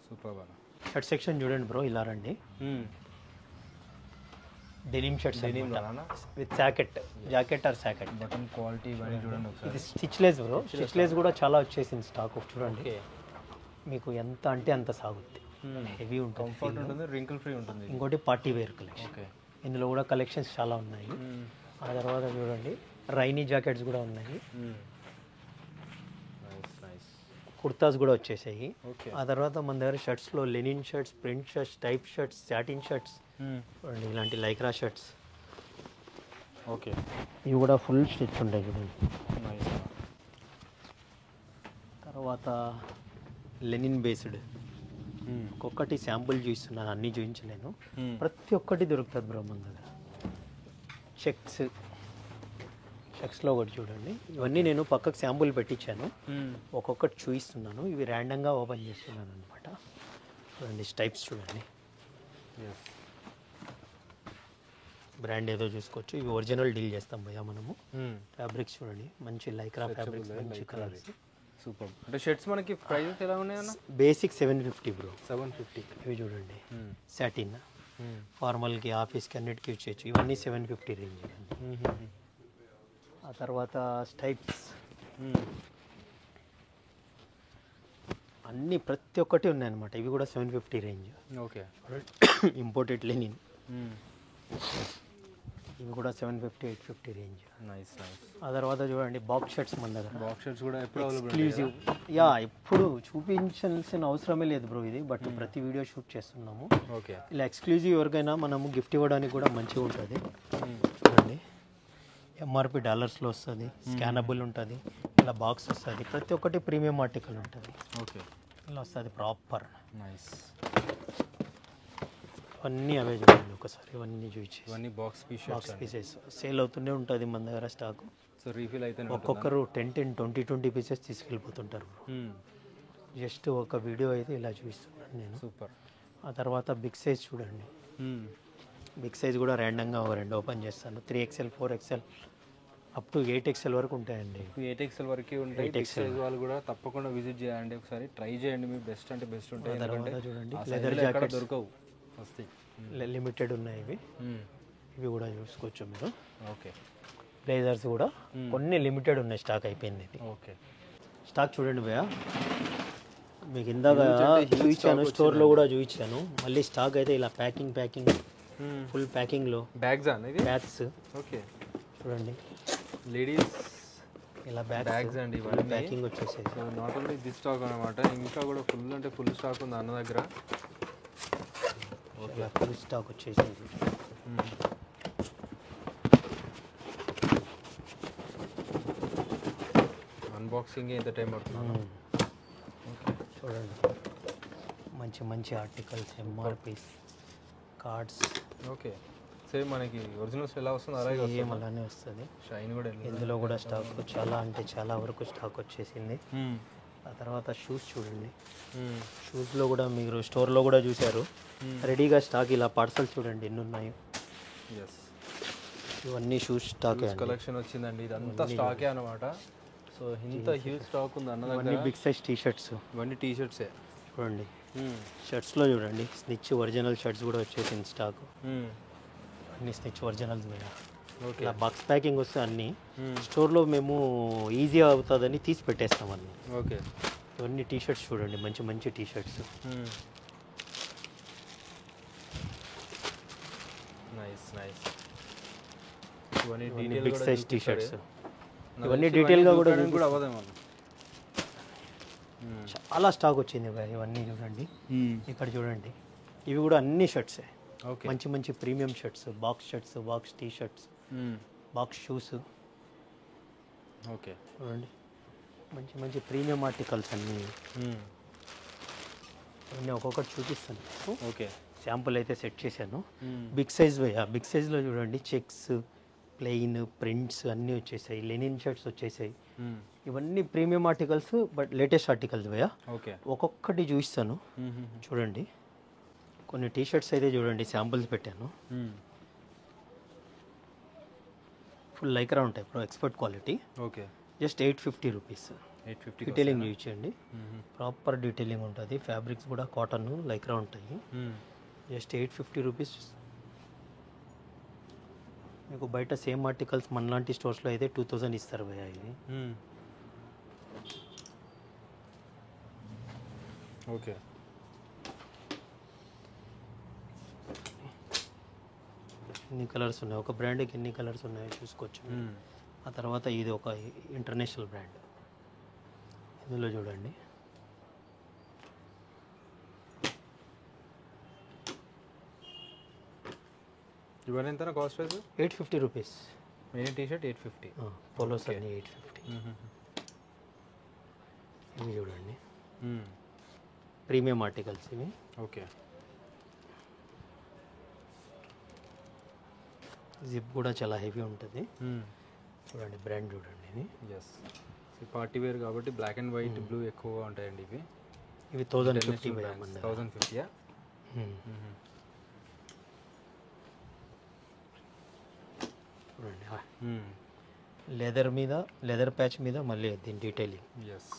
సూపర్ బాగా. షర్ట్ సెక్షన్ చూడండి బ్రో, ఇలా రండి. Denim shirts with jacket or socket. Button quality ఇవన్నీ చూడండి ఒకసారి. ఇది స్టిచ్లెస్ బ్రో, స్టిచ్లెస్ కూడా చాలా వచ్చేసింది స్టాక్. చూడండి మీకు ఎంత అంటే అంత సాగుద్ది. హెవీ ఉంటుంది, కంఫర్ట్ ఉంటుంది, రింకిల్ ఫ్రీ ఉంటుంది. ఇంకోటి పార్టీ వేర్ కలెక్షన్. ఓకే, ఇందులో కూడా కలెక్షన్స్ చాలా ఉన్నాయి. ఆ తర్వాత చూడండి రైనీ జాకెట్స్ కూడా ఉన్నాయి. కుర్తాస్ కూడా వచ్చేసాయి. ఆ తర్వాత మన దగ్గర షర్ట్స్లో linen shirts, print shirts, type shirts, satin shirts, చూడండి ఇలాంటి లైక్రా షర్ట్స్. ఓకే, ఇవి కూడా ఫుల్ స్టిచ్ ఉంటాయి చూడండి. తర్వాత లెనిన్ బేస్డ్ ఒక్కొక్కటి శాంపుల్ చూపిస్తున్నాను, అన్నీ చూపించలేను. ప్రతి ఒక్కటి దొరుకుతుంది బ్రో మన దగ్గర. చెక్స్లో ఒకటి చూడండి. ఇవన్నీ నేను పక్కకు శాంపుల్ పెట్టించాను, ఒక్కొక్కటి చూపిస్తున్నాను. ఇవి ర్యాండమ్గా ఓపెన్ చేస్తున్నాను అనమాట. చూడండి స్టైప్స్ చూడండి, బ్రాండ్ ఏదో చూసుకోవచ్చు. ఇవి ఒరిజినల్ డీల్ చేస్తాం భయ్యా మనము. ఫ్యాబ్రిక్స్ చూడండి, మంచి లైక్రా ఫ్యాబ్రిక్స్, మంచి కలర్స్. సూపర్. అంటే షర్ట్స్ మనకి ప్రైజెస్ ఎలా ఉన్నాయన్న? Basic 750 bro. 750. ఇవి చూడండి సాటిన్, ఫార్మల్కి, ఆఫీస్కి అన్నిటికీ యూజ్ చేయొచ్చు. ఇవన్నీ 750 రేంజ్. ఆ తర్వాత స్టైప్స్ అన్నీ ప్రతి ఒక్కటి ఉన్నాయన్నమాట. ఇవి కూడా 750 రేంజ్. Okay, imported Lenin. ఇవి కూడా 750, 850 రేంజ్. నైస్. ఆ తర్వాత చూడండి బాక్స్ షర్ట్స్ మన దగ్గర. బాక్స్ షర్ట్స్ కూడా ఎప్పుడు ఎక్స్క్లూజివ్. ఎప్పుడు చూపించాల్సిన అవసరమే లేదు బ్రో ఇది, బట్ ప్రతి వీడియో షూట్ చేస్తున్నాము. ఓకే, ఇలా ఎక్స్క్లూజివ్ ఎవరికైనా మనము గిఫ్ట్ ఇవ్వడానికి కూడా మంచిగా ఉంటుంది. చూడండి ఎంఆర్పి డాలర్స్లో వస్తుంది, స్కానబుల్ ఉంటుంది, ఇలా బాక్స్ వస్తుంది. ప్రతి ఒక్కటి ప్రీమియం ఆర్టికల్ ఉంటుంది. ఓకే, ఇలా వస్తుంది ప్రాపర్. నైస్. ఇవన్నీ అవే చూడండి ఒకసారి, ఇవన్నీ చూసి. ఇవన్నీ బాక్స్ పీసెస్ సేల్ అవుతూనే ఉంటుంది మన దగ్గర స్టాక్. సో రీఫిల్ అయితే ఒక్కొక్కరు 10, 20 పీసెస్ తీసుకెళ్ళిపోతుంటారు. జస్ట్ ఒక వీడియో అయితే ఇలా చూపిస్తున్నాను నేను. సూపర్. ఆ తర్వాత బిగ్ సైజ్ చూడండి. బిగ్ సైజ్ కూడా ర్యాండమ్గా ఒక 2 ఓపెన్ చేస్తాను. 3XL, 4XL up to 8XL వరకు ఉంటాయండి. 8XL వరకు ఉంటాయి. 8XL వాళ్ళు కూడా తప్పకుండా విజిట్ చేయండి, ఒకసారి ట్రై చేయండి. మీ బెస్ట్ అంటే బెస్ట్ ఉంటాయి. తర్వాత చూడండి లెదర్ జాకెట్స్ దొరకవు, వస్తాయి, లిమిటెడ్ ఉన్నాయి ఇవి. ఇవి కూడా చూసుకోవచ్చు మీరు. ఓకే, బ్లేజర్స్ కూడా కొన్ని లిమిటెడ్ ఉన్నాయి, స్టాక్ అయిపోయింది ఇది. ఓకే, స్టాక్ చూడండి భయ్యా, మీకు ఇందాక చూపించాను, స్టోర్లో కూడా చూపించాను. మళ్ళీ స్టాక్ అయితే ఇలా ప్యాకింగ్ ఫుల్ ప్యాకింగ్లో బ్యాగ్స్. ఓకే, చూడండి లేడీస్ ఇలా బ్యాగ్స్ అండి, ఇవన్నీ ప్యాకింగ్ వచ్చేసేది. So not only this stock అనమాట, ఇంకా కూడా ఫుల్ అంటే ఫుల్ స్టాక్ ఉంది అన్న దగ్గర. ఇలా ఫుల్ స్టాక్ వచ్చేసింది. అన్బాక్సింగ్ ఎంత టైం పడుతుంది? చూడండి మంచి articles, MRPs, cards. Okay, same మనకి ఒరిజినల్స్ ఎలా వస్తుంది అలాగే సేమ్ అలానే వస్తుంది. షైన్ కూడా ఇందులో కూడా స్టాక్ చాలా అంటే చాలా వరకు స్టాక్ వచ్చేసింది. ఆ తర్వాత షూస్ చూడండి. షూస్లో కూడా మీరు స్టోర్లో కూడా చూశారు, రెడీగా స్టాక్ ఇలా పార్సల్ చూడండి ఎన్ని ఉన్నాయో. ఎస్, ఇవన్నీ షూస్ స్టాక్ కలెక్షన్ వచ్చిందండి, ఇదంతా స్టాకే అనమాట. సో ఇంత హ్యూజ్ స్టాక్ ఉంది అన్న ఇవన్నీ దగ్గర. బిగ్ సైజ్ టీ షర్ట్స్ ఇవన్నీ టీ షర్ట్సే. చూడండి. షర్ట్స్లో చూడండి స్నిచ్ ఒరిజినల్ షర్ట్స్ కూడా వచ్చేసింది స్టాక్. అన్ని స్నిచ్ ఒరిజినల్స్ మీద ఓకే. ఇలా బాక్స్ ప్యాకింగ్ వస్తే అన్నీ స్టోర్లో మేము ఈజీ అవుతుందని తీసి పెట్టేస్తాం అన్నీ. ఓకే. ఇవన్నీ టీ షర్ట్స్ చూడండి, మంచి మంచి టీ షర్ట్స్. Nice nice. ఇవన్నీ ఇవన్నీ డీటెయిల్ బిగ్ కూడా సైజ్ టీ చూపిస్తారే. షర్ట్స్. నాకు ఇవన్నీ తెలిసి డీటెయిల్గా కూడా చూపించడానికి కూడా అవ్వదేమో. చాలా స్టాక్ వచ్చింది భయ్. ఇవన్నీ చూడండి, ఇక్కడ చూడండి, ఇవి కూడా అన్ని షర్ట్సే. ఓకే. మంచి మంచి premium shirts, box shirts, box T shirts, box shoes. Okay. చూడండి మంచి మంచి ప్రీమియం ఆర్టికల్స్ అన్నీ. అన్నీ ఒక్కొక్కటి చూపిస్తాను. ఓకే. శాంపుల్ అయితే సెట్ చేశాను. బిగ్ సైజ్ భయ్యా. బిగ్ సైజ్లో చూడండి చెక్స్, ప్లెయిన్, ప్రింట్స్ అన్నీ వచ్చేసాయి. లెనిన్ షర్ట్స్ వచ్చేసాయి. ఇవన్నీ premium articles, but latest articles భయ్యా. ఓకే. ఒక్కొక్కటి చూపిస్తాను చూడండి. కొన్ని టీ షర్ట్స్ అయితే చూడండి శాంపుల్స్ పెట్టాను. ఫుల్ లైక్రా ఉంటాయి bro, expert quality. Okay. Just 850 rupees. 850. Detailing చూపించండి, ప్రాపర్ డీటెయిలింగ్ ఉంటుంది. ఫ్యాబ్రిక్స్ కూడా కాటన్ లైక్రా ఉంటాయి. Just 850 rupees. మీకు బయట సేమ్ ఆర్టికల్స్ మనలాంటి స్టోర్స్లో అయితే 2000 ఇస్తారు భయ్యా ఇది. ఓకే. ఎన్ని కలర్స్ ఉన్నాయి, ఒక బ్రాండ్కి ఎన్ని కలర్స్ ఉన్నాయో చూసుకోవచ్చు. ఆ తర్వాత ఇది ఒక ఇంటర్నేషనల్ బ్రాండ్. ఇందులో చూడండి ఇవన్నీ ఎంత cost price? 850 rupees. Mini T shirt 850. Polos అన్ని 850. ఇవి చూడండి ప్రీమియం ఆర్టికల్స్ ఇవి. ఓకే. జిప్ కూడా చాలా హెవీ ఉంటుంది. చూడండి బ్రాండ్ చూడండి ఇది. ఎస్. పార్టీ వేర్ కాబట్టి బ్లాక్ అండ్ వైట్, బ్లూ ఎక్కువగా ఉంటాయండి ఇవి. ఇవి 1050. 1050. చూడండి లెదర్ మీద, లెదర్ ప్యాచ్ మీద మళ్ళీ దీని డీటెయిలింగ్. ఎస్.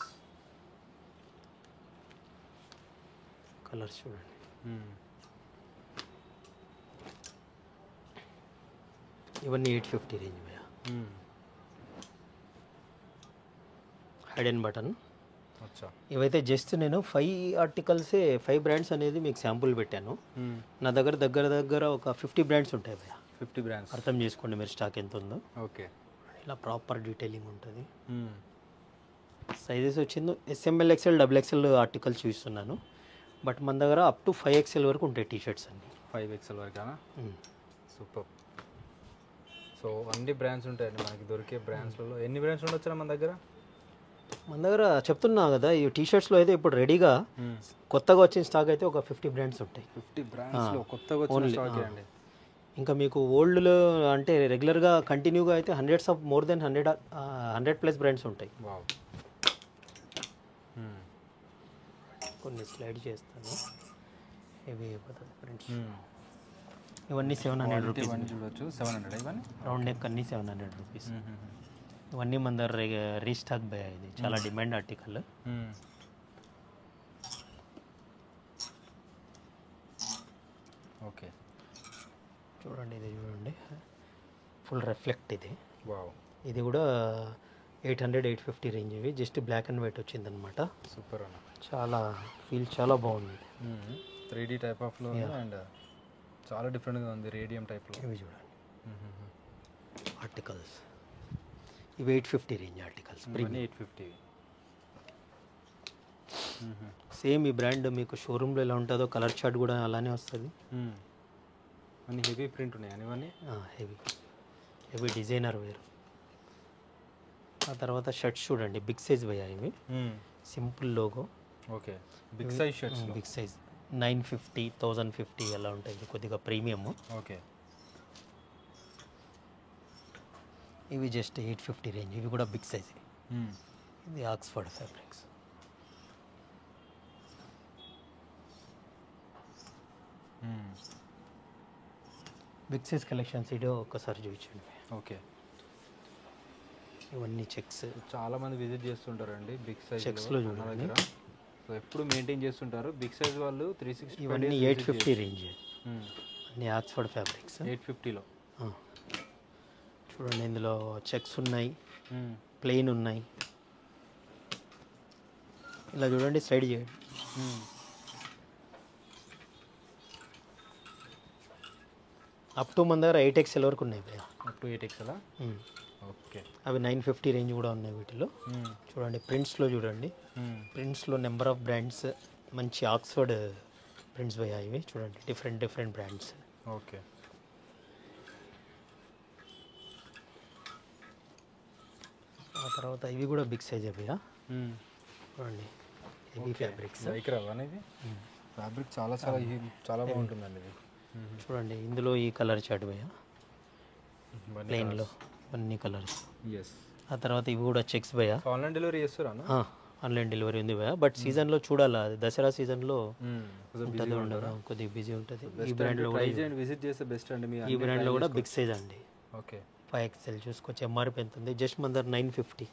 కలర్స్ చూడండి. ఇవన్నీ 850 రేంజ్ భయ్యా. Head and button. అచ్చా. ఇవైతే జస్ట్ నేను 5 ఆర్టికల్సే, 5 బ్రాండ్స్ అనేది మీకు శాంపుల్ పెట్టాను. నా దగ్గర దగ్గర ఒక 50 బ్రాండ్స్ ఉంటాయి భయ్యా. 50 బ్రాండ్స్. అర్థం చేసుకోండి మీరు స్టాక్ ఎంత ఉందో. ఓకే. ఇలా ప్రాపర్ డీటెయిలింగ్ ఉంటుంది. సైజెస్ వచ్చింది SML, XL, XXL ఆర్టికల్స్ చూపిస్తున్నాను. బట్ మన దగ్గర అప్ టు 5XL వరకు ఉంటాయి టీ షర్ట్స్ అన్ని. 5XL వరకేనా? సూపర్. సో అన్ని బ్రాండ్స్ ఉంటాయండి మనకి దొరికే బ్రాండ్స్లలో. ఎన్ని బ్రాండ్స్ ఉండొచ్చు మన దగ్గర? మన దగ్గర చెప్తున్నా కదా, ఈ టీ షర్ట్స్లో అయితే ఇప్పుడు రెడీగా కొత్తగా వచ్చిన స్టాక్ అయితే ఒక 50 బ్రాండ్స్ ఉంటాయి. 50 బ్రాండ్స్లో కొత్తగా వచ్చిన స్టాక్ అండి. ఇంకా మీకు ఓల్డ్లో అంటే రెగ్యులర్గా కంటిన్యూగా అయితే మోర్ దెన్ 100+ బ్రాండ్స్ ఉంటాయి. వావ్. కొన్ని స్లైడ్ చేస్తాను. ఇవి ప్రింట్స్ ఇవన్నీ 700 రూపీస్. ఇవన్నీ చూడొచ్చు 700. ఇవన్నీ రౌండ్ నెక్ అన్నీ 700 రూపీస్. ఇవన్నీ మన దగ్గర రీస్టాక్ భయ. ఇది చాలా డిమాండ్ ఆర్టికల్. ఓకే. చూడండి ఇది చూడండి, ఫుల్ రిఫ్లెక్ట్ ఇది. వావ్. ఇది కూడా 800, 850 రేంజ్. ఇవి జస్ట్ బ్లాక్ అండ్ వైట్ వచ్చిందనమాట. సూపర్ అన్న. చాలా ఫీల్ చాలా బాగుంది. 3D టైప్ ఆఫ్లో అండ్ చాలా డిఫరెంట్గా ఉంది, రేడియం టైప్లో. ఇవి చూడండి ఆర్టికల్స్. ఇవి 850 రేంజ్ ఆర్టికల్స్. 850. సేమ్ ఈ బ్రాండ్ మీకు షోరూమ్లో ఎలా ఉంటుందో కలర్ చార్ట్ కూడా అలానే వస్తుంది. అన్ని హెవీ ప్రింట్ ఉన్నాయి ఇవన్నీ. హెవీ డిజైనర్ వేరు. ఆ తర్వాత షర్ట్స్ చూడండి బిగ్ సైజ్ భయ్యా. ఇవి simple logo. Okay. Big size shirts. Big size 950, 1050 అలా ఉంటాయి. ఇది కొద్దిగా ప్రీమియం. ఓకే. ఇవి జస్ట్ 850 రేంజ్. ఇవి కూడా బిగ్ సైజ్. ఇది Oxford fabrics. Big size collections. ఇది ఒక్కసారి చూపించండి. ఓకే. ఇవన్నీ చెక్స్. చాలా మంది విజిట్ చేస్తుంటారండి బిగ్ సైజ్ చెక్స్లో మన దగ్గర. సో ఎప్పుడు మెయింటైన్ చేస్తుంటారు బిగ్ సైజ్ వాళ్ళు 365 ఇవన్నీ 850 రేంజ్, అన్ని ఆక్స్ఫర్డ్ ఫ్యాబ్రిక్స్. 850లో చూడండి ఇందులో చెక్స్ ఉన్నాయి, ప్లెయిన్ ఉన్నాయి. ఇలా చూడండి, స్లైడ్ చేయండి. అప్ టు మన దగ్గర 8XL వరకు ఉన్నాయి భయ్య. Up to 8XL. ఓకే. అవి 950 రేంజ్ కూడా ఉన్నాయి వీటిలో. చూడండి ప్రింట్స్లో చూడండి, ప్రింట్స్లో నెంబర్ ఆఫ్ బ్రాండ్స్, మంచి ఆక్స్ఫర్డ్ ప్రింట్స్ భయ్య ఇవి. చూడండి డిఫరెంట్ బ్రాండ్స్. ఓకే. ఆ తర్వాత ఇవి కూడా బిగ్ సైజ్ భయ్య. చూడండి హెవీ ఫ్యాబ్రిక్స్. లైక్రా అనేది ఫ్యాబ్రిక్ చాలా చాలా చాలా బాగుంటుందండి ఇది. చూడండి ఇందులో ఈ కలర్ చార్ట్ భయ్య, ప్లెయిన్లో అన్ని కలర్స్. ఎస్. ఆ తర్వాత ఇవి కూడా చెక్స్ భయ్య. ఆన్లైన్ డెలివరీ చేస్తారా? ఆన్లైన్ డెలివరీ ఉంది భయ్య, బట్ సీజన్లో చూడాలి, అది దసరా సీజన్లో ఉంటుంది, ఉండదు, కొద్దిగా బిజీ ఉంటుంది. ఈ బ్రాండ్లో కూడా విజిట్ చేస్తే బెస్ట్ అండి. ఈ బ్రాండ్లో కూడా బిగ్ సైజ్ అండి. ఓకే. 5XL చూసుకోవచ్చు. ఎంఆర్పి ఎంత ఉంది? జస్ట్ మన దగ్గర 950.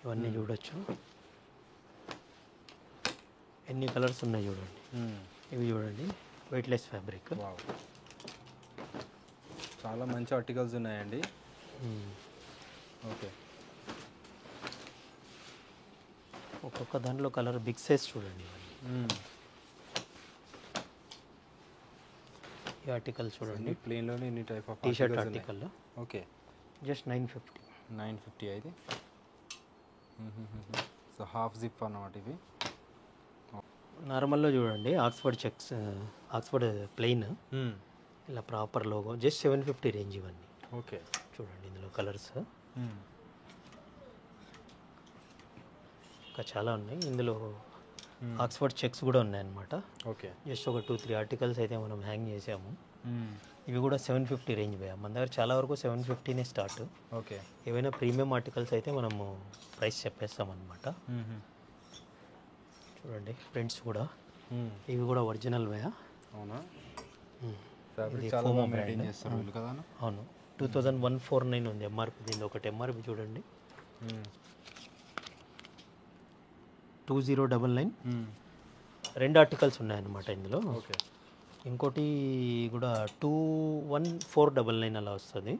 ఇవన్నీ చూడొచ్చు, ఎన్ని కలర్స్ ఉన్నాయి చూడండి. ఇవి చూడండి వెయిట్లెస్ ఫ్యాబ్రిక్. చాలా మంచి ఆర్టికల్స్ ఉన్నాయండి. ఓకే. ఒక్కొక్క దాంట్లో కలర్ బిగ్ సైజ్ చూడండి. ఈ ఆర్టికల్ చూడండి, ప్లెయిన్లోనే ఎన్ని type of T-shirt article. Okay. Just 950. 950 అయితే. సో హాఫ్ జిప్ అన్నమాట ఇవి. నార్మల్లో చూడండి ఆక్స్ఫర్డ్ చెక్స్, ఆక్స్ఫర్డ్ ప్లెయిన్, ఇలా ప్రాపర్ లోగో. జస్ట్ 750 రేంజ్ ఇవన్నీ. ఓకే. చూడండి ఇందులో కలర్స్ ఇంకా చాలా ఉన్నాయి. ఇందులో ఆక్స్ఫర్డ్ చెక్స్ కూడా ఉన్నాయన్నమాట. ఓకే. జస్ట్ ఒక 2-3 ఆర్టికల్స్ అయితే మనం హ్యాంగ్ చేసాము. ఇవి కూడా 750 రేంజ్ పోయా. మన దగ్గర చాలా వరకు 750నే స్టార్ట్. ఓకే. ఏవైనా ప్రీమియం ఆర్టికల్స్ అయితే మనము ప్రైస్ చెప్పేస్తాం అనమాట. చూడండి ప్రింట్స్ కూడా, ఇవి కూడా ఒరిజినల్ వేయా. అవునా? అవును. 2149 ఉంది ఎంఆర్పి. దీని ఒకటి ఎంఆర్పి చూడండి 2099. 2 ఆర్టికల్స్ ఉన్నాయన్నమాట ఇందులో. ఓకే. ఇంకోటి కూడా 21499 అలా వస్తుంది.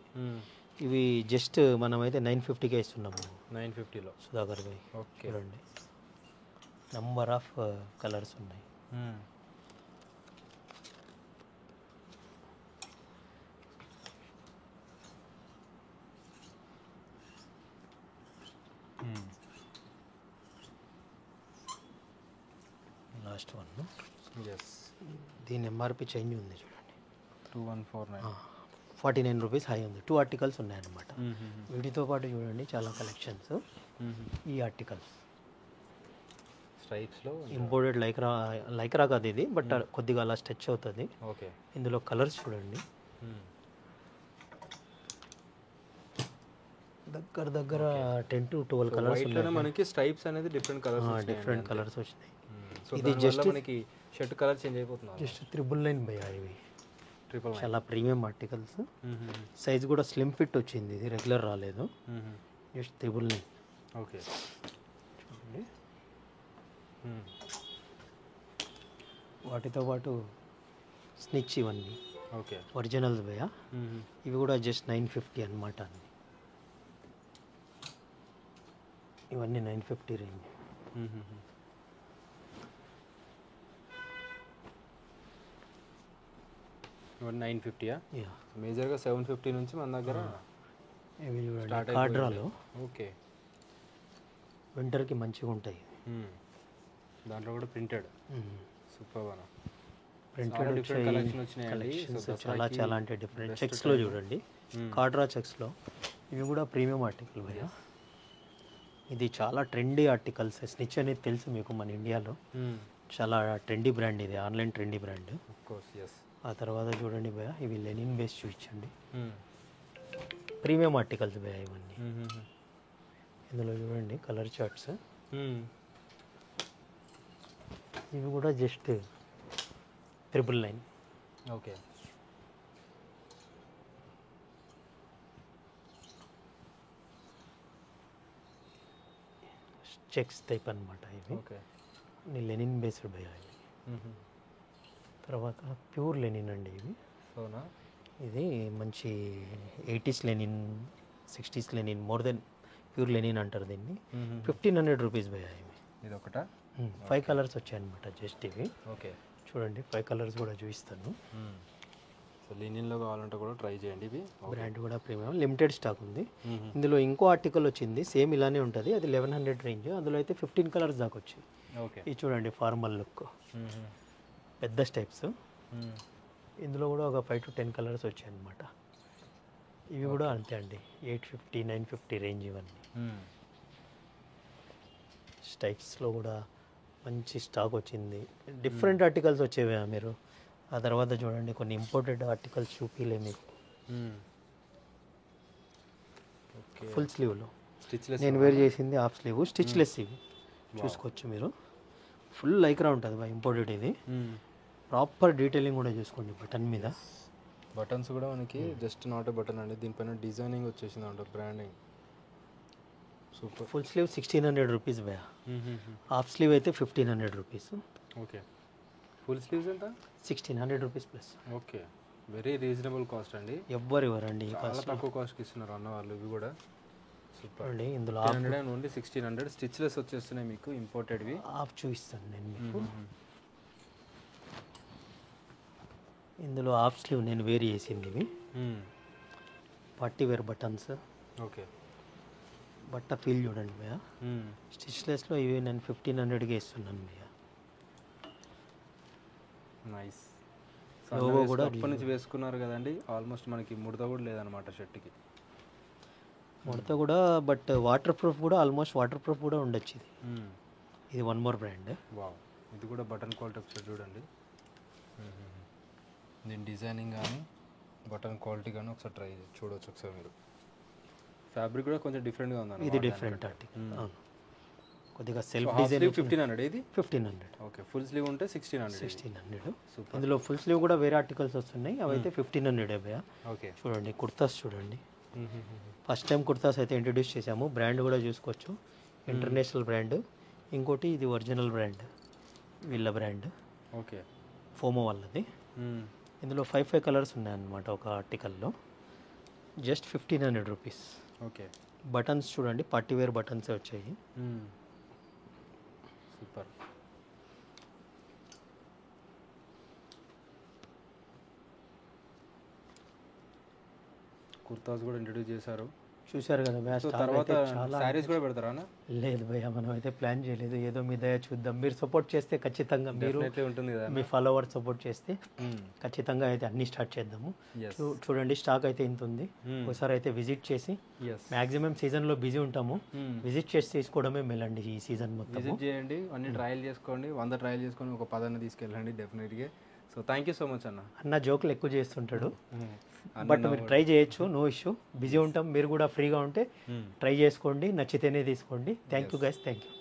ఇవి జస్ట్ మనమైతే 950కే ఇస్తున్నాము. 950లో సుధాకర్ భాయ్. ఓకే. చూడండి నంబర్ ఆఫ్ కలర్స్ ఉన్నాయి. Last one. ఎస్. దీని ఎంఆర్పి చేంజ్ ఉంది చూడండి, 2149. 49 రూపీస్ హై ఉంది. 2 ఆర్టికల్స్ ఉన్నాయన్నమాట. వీటితో పాటు చూడండి చాలా కలెక్షన్స్. ఈ ఆర్టికల్స్ స్ట్రైప్స్లో ఇంపోర్టెడ్ లైక్రా కాదు ఇది, బట్ కొద్దిగా అలా స్ట్రెచ్ అవుతుంది. ఓకే. ఇందులో కలర్స్ చూడండి దగ్గర 10 to 12 కలర్స్ ఉన్నాయి. మనకి స్ట్రైప్స్ అనేది డిఫరెంట్ కలర్స్ వచ్చినాయి. ఇది జస్ట్ మనకి షర్ట్ కలర్ చేంజ్ అయిపోతుంది. జస్ట్ 999 భయ్యా ఇవి. చాలా ప్రీమియం ఆర్టికల్స్. సైజ్ కూడా స్లిమ్ ఫిట్ వచ్చింది, ఇది రెగ్యులర్ రాలేదు. జస్ట్ 999. ఓకే. చూడండి వాటితో పాటు స్నిచ్ ఇవన్నీ. ఓకే. ఒరిజినల్స్ భయ్యా. ఇవి కూడా జస్ట్ 950 అనమాట. ఇవన్నీ 950 రేంజ్. ఇవన్నీ 950. మేజర్గా 750 నుంచి మన దగ్గర ఇవి చూడండి కాడ్రాలో. ఓకే. వింటర్కి మంచిగా ఉంటాయి. దాంట్లో కూడా ప్రింటెడ్. సూపర్ అన్న. ప్రింటెడ్ కలెక్షన్స్ చాలా అంటే డిఫరెంట్. చెక్స్లో చూడండి, కాడ్రా చెక్స్లో ఇవి కూడా ప్రీమియం ఆర్టికల్ భయ్యా. ఇది చాలా ట్రెండీ ఆర్టికల్స్. స్నిచ్ అనేది తెలుసు మీకు, మన ఇండియాలో చాలా ట్రెండీ బ్రాండ్ ఇది, ఆన్లైన్ ట్రెండీ బ్రాండ్. ఆ తర్వాత చూడండి భయ్యా ఇవి లెనిన్ బేస్ చూపించండి, ప్రీమియం ఆర్టికల్స్ భయ్యా ఇవన్నీ. ఇందులో చూడండి కలర్ చార్ట్స్. ఇవి కూడా జస్ట్ 999. ఓకే. చెక్స్ టైప్ అనమాట ఇవి. ఓకే. లెనిన్ బేస్డ్ భయ ఇవి. తర్వాత ప్యూర్ లెనిన్ అండి ఇవి. అవునా? ఇది మంచి 80s linen, 60s linen, more than pure linen అంటారు దీన్ని. 1500 రూపీస్ భయ ఇవి. ఇది ఒకటా? 5 కలర్స్ వచ్చాయన్నమాట జస్ట్ ఇవి. ఓకే. చూడండి 5 కలర్స్ కూడా చూపిస్తాను. సో లినిన్లో కావాలంటే కూడా ట్రై చేయండి. ఇవి బ్రాండ్ కూడా ప్రీమియం, లిమిటెడ్ స్టాక్ ఉంది. ఇందులో ఇంకో ఆర్టికల్ వచ్చింది సేమ్ ఇలానే ఉంటుంది, అది 1100 రేంజ్. అందులో అయితే 15 కలర్స్ దాకా వచ్చాయి. ఓకే. ఇది చూడండి ఫార్మల్ లుక్, పెద్ద స్టైప్స్. ఇందులో కూడా ఒక 5 to 10 కలర్స్ వచ్చాయి అన్నమాట. ఇవి కూడా అంతే అండి, 850, 950 రేంజ్ ఇవన్నీ. స్టైప్స్లో కూడా మంచి స్టాక్ వచ్చింది. డిఫరెంట్ ఆర్టికల్స్ వచ్చేవా మీరు. ఆ తర్వాత చూడండి కొన్ని ఇంపోర్టెడ్ ఆర్టికల్స్ చూపిలే మీకు. ఫుల్ స్లీవ్లో స్టిచ్లెస్ నేను వేర్ చేసింది హాఫ్ స్లీవ్, స్టిచ్లెస్ ఇవి చూసుకోవచ్చు మీరు. ఫుల్ లైక్రా ఉంటుంది బా ఇంపోర్టెడ్ ఇది. ప్రాపర్ డీటెయిలింగ్ కూడా చూసుకోండి బటన్ మీద. బటన్స్ కూడా మనకి జస్ట్ నాట్ ఏ బటన్ అండి, దీనిపైన డిజైనింగ్ వచ్చేసింది అంట, branding. Super. Full sleeve 1600 rupees భయ. హాఫ్ స్లీవ్ అయితే 1500 రూపీస్. ఓకే. ఫుల్ స్లీవ్స్ ఎంత? 1600 rupees plus. Okay, very reasonable cost అండి. ఎవ్వరు ఇవ్వరండి చాలా తక్కువ కాస్ట్కి ఇస్తున్నారు అన్న వాళ్ళు. ఇవి కూడా సూపర్ అండి. ఇందులో 100 అండ్ ఓన్లీ 1600. స్టిచ్లెస్ వచ్చేస్తున్నాయి మీకు, ఇంపోర్టెడ్వి. హాఫ్ చూపిస్తాను నేను మీకు. ఇందులో హాఫ్ స్లీవ్ నేను వేర్ చేసింది ఇవి. Party wear buttons. ఓకే. బట్ట ఫీల్ చూడండి భయ్య. స్టిచ్లెస్లో ఇవి నేను 1500కి ఇస్తున్నాను భయ్య. నైస్. లోగో కూడా అప్పటి నుంచి వేసుకున్నారు కదండి, ఆల్మోస్ట్ మనకి ముడత కూడా లేదనమాట షర్ట్కి. ముడత కూడా, బట్ వాటర్ ప్రూఫ్ కూడా, ఆల్మోస్ట్ వాటర్ ప్రూఫ్ కూడా ఉండొచ్చు ఇది. ఇది వన్ మోర్ బ్రాండ్. వావ్, ఇది కూడా బటన్ క్వాలిటీ ఒకసారి చూడండి. దీని డిజైనింగ్ కానీ బటన్ క్వాలిటీ కానీ ఒకసారి ట్రై చూడవచ్చు ఒకసారి మీరు. ఫ్యాబ్రిక్ కూడా కొంచెం డిఫరెంట్గా ఉంది. ఇది డిఫరెంట్ ఆర్టికల్, కొద్దిగా సెల్ఫ్ హాఫ్ డిజైన్. స్లీవ్ 1500, ఇది 1500. ఓకే. ఫుల్ స్లీవ్ ఉంటే 1600. 1600. ఇందులో ఫుల్ స్లీవ్ కూడా వేరే ఆర్టికల్స్ వస్తున్నాయి, అవైతే 1500 భయ్య. ఓకే. చూడండి కుర్తాస్ చూడండి. ఫస్ట్ టైం కుర్తాస్ అయితే ఇంట్రడ్యూస్ చేసాము. బ్రాండ్ కూడా చూసుకోవచ్చు, ఇంటర్నేషనల్ బ్రాండ్. ఇంకోటి ఇది ఒరిజినల్ బ్రాండ్, వీళ్ళ బ్రాండ్. ఓకే. ఫోమో వాళ్ళది. ఇందులో 5 కలర్స్ ఉన్నాయన్నమాట ఒక ఆర్టికల్లో. Just 1500 rupees. ఓకే. బటన్స్ చూడండి, పార్టీ వేర్ బటన్స్ వచ్చాయి. సూపర్. కుర్తాస్ కూడా ఇంట్రడ్యూస్ చేశారు, చూశారు కదా భయ్య. సో తర్వాత శారీస్ కూడా పెడతారా అన్న? లేదు భయ్య, మనం అయితే ప్లాన్ చేయలేదు, ఏదో మీ దయ చూద్దాం. మీరు సపోర్ట్ చేస్తే ఖచ్చితంగా, మీరు ఉంటుంది కదా, మీ ఫాలోవర్స్ సపోర్ట్ చేస్తే ఖచ్చితంగా అయితే అన్ని స్టార్ట్ చేద్దాము. చూడండి స్టాక్ అయితే ఇంత ఉంది. ఒకసారి అయితే విజిట్ చేసి, మాక్సిమం సీజన్లో బిజీ ఉంటాము, విజిట్ చేసి తీసుకోవడమే మేలండి ఈ సీజన్ మొత్తం. విజిట్ చేయండి, అన్ని ట్రయల్ చేసుకోండి. 100 ట్రయల్ చేసుకొని ఒక 10 తీసుకెళ్ళండి డెఫినెట్గా. So thank you so much అన్న. అన్న జోకులు ఎక్కువ చేస్తుంటాడు, బట్ మీరు ట్రై చేయొచ్చు, నో ఇష్యూ. బిజీ ఉంటాం, మీరు కూడా ఫ్రీగా ఉంటే ట్రై చేసుకోండి, నచ్చితేనే తీసుకోండి. Thank you guys, thank you.